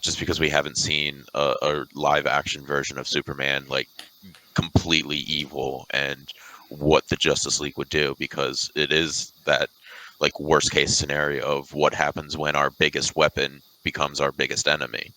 Just because we haven't seen a live action version of Superman like completely evil and what the Justice League would do, because it is that like worst case scenario of what happens when our biggest weapon becomes our biggest enemy.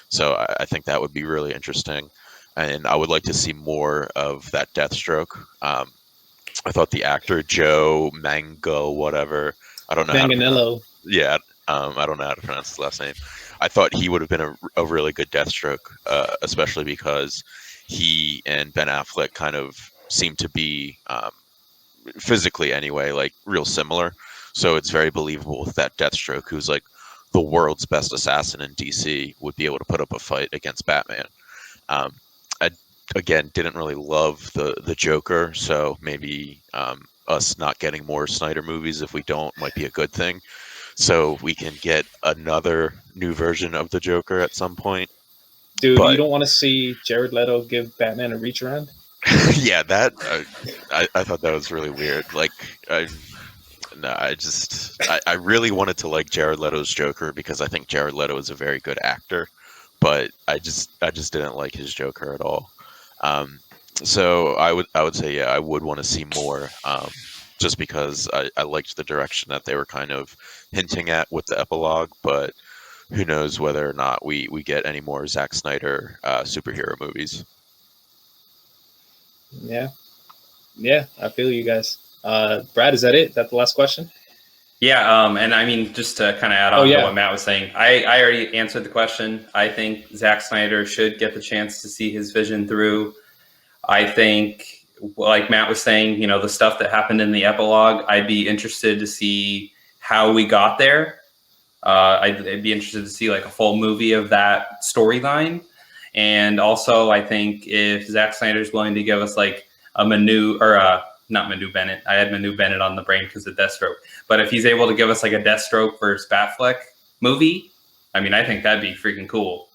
So I think that would be really interesting, and I would like to see more of that Deathstroke. I thought the actor Joe Mango, whatever, I don't know how to Manganello. yeah, I don't know how to pronounce his last name. I thought he would have been a really good Deathstroke, especially because he and Ben Affleck kind of seem to be physically anyway, like real similar. So it's very believable with that Deathstroke, who's like the world's best assassin in DC, would be able to put up a fight against Batman. I again didn't really love the Joker, so maybe us not getting more Snyder movies, if we don't, might be a good thing. So we can get another new version of the Joker at some point. Dude, But you don't want to see Jared Leto give Batman a reach around? yeah, that I thought that was really weird. Like, I really wanted to like Jared Leto's Joker because I think Jared Leto is a very good actor, but I just didn't like his Joker at all. So I would say, yeah, I would want to see more, just because I liked the direction that they were kind of hinting at with the epilogue, but who knows whether or not we get any more Zack Snyder superhero movies. Yeah. Yeah, I feel you guys. Brad, is that it? Is that the last question? Yeah, and I mean, just to kind of add on to what Matt was saying, I already answered the question. I think Zack Snyder should get the chance to see his vision through. I think, like Matt was saying, the stuff that happened in the epilogue, I'd be interested to see how we got there. I'd be interested to see like a full movie of that storyline. And also, I think if Zack Snyder's willing to give us like a Manu, or not Manu Bennett, I had Manu Bennett on the brain because of Deathstroke. But if he's able to give us like a Deathstroke versus Batfleck movie, I mean, I think that'd be freaking cool.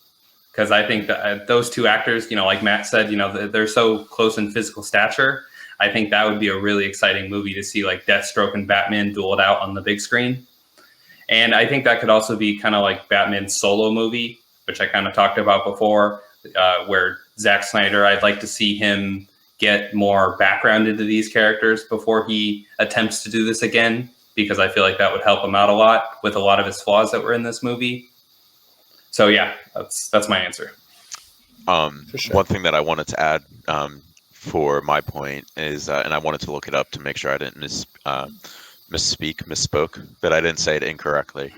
Because I think that those two actors, like Matt said, they're so close in physical stature. I think that would be a really exciting movie to see like Deathstroke and Batman duel it out on the big screen. And I think that could also be kind of like Batman's solo movie, which I kind of talked about before, where Zack Snyder, I'd like to see him get more background into these characters before he attempts to do this again, because I feel like that would help him out a lot with a lot of his flaws that were in this movie. So yeah, that's my answer. For sure. One thing that I wanted to add, for my point is, and I wanted to look it up to make sure I didn't misspoke, that I didn't say it incorrectly.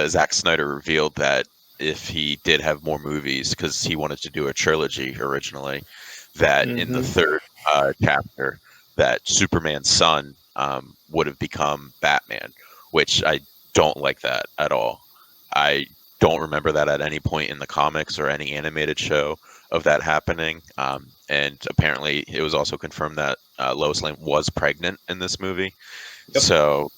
Zack Snyder revealed that if he did have more movies, because he wanted to do a trilogy originally, that in the third chapter, that Superman's son would have become Batman, which I don't like that at all. I don't remember that at any point in the comics or any animated show of that happening. And apparently it was also confirmed that Lois Lane was pregnant in this movie. Yep. So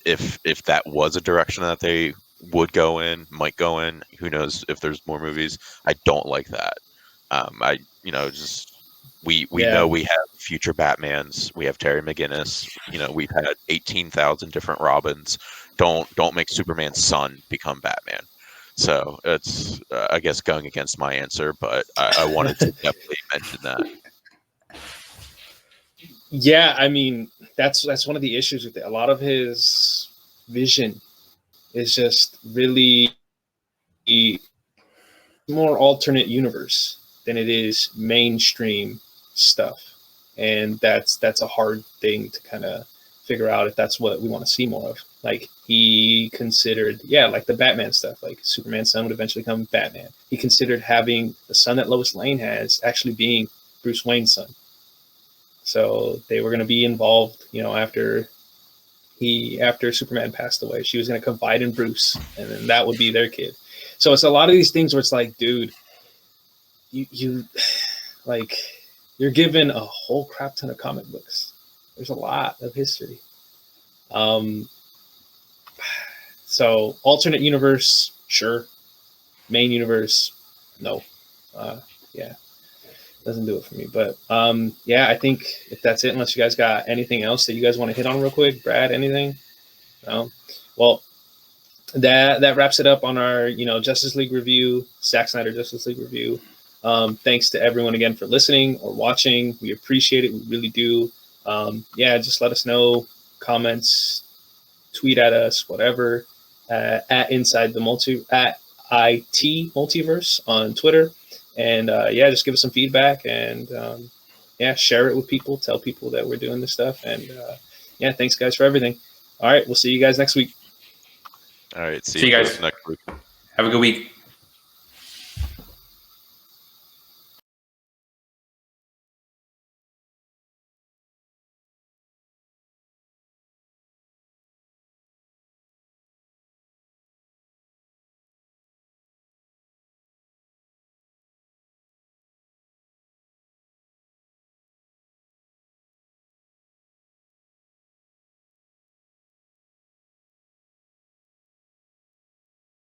if that was a direction that they might go in, who knows if there's more movies. I don't like that. We know we have future Batmans. We have Terry McGinnis. We've had 18,000 different Robins. Don't make Superman's son become Batman. So it's, I guess, going against my answer, but I wanted to definitely mention that. Yeah, I mean, that's one of the issues with it. A lot of his vision is just really more alternate universe than it is mainstream stuff, and that's a hard thing to kind of figure out if that's what we want to see more of. Like he considered, yeah, like the Batman stuff, like Superman's son would eventually become Batman. He considered having the son that Lois Lane has actually being Bruce Wayne's son. So they were going to be involved, you know, after Superman passed away. She was going to confide in Bruce, and then that would be their kid. So it's a lot of these things where it's like, dude, you like you're given a whole crap ton of comic books. There's a lot of history. So alternate universe, sure. Main universe, no. Yeah, doesn't do it for me. But yeah, I think if that's it, unless you guys got anything else that you guys want to hit on real quick, Brad, anything? No. Well, that wraps it up on our Justice League review, Zack Snyder Justice League review. Thanks to everyone again for listening or watching. We appreciate it. We really do. Yeah, just let us know, comments, tweet at us, whatever, at Inside the at IT Multiverse on Twitter. And yeah, just give us some feedback and yeah, share it with people, tell people that we're doing this stuff. And yeah, thanks guys for everything. All right, we'll see you guys next week. All right, see you guys next week. Have a good week.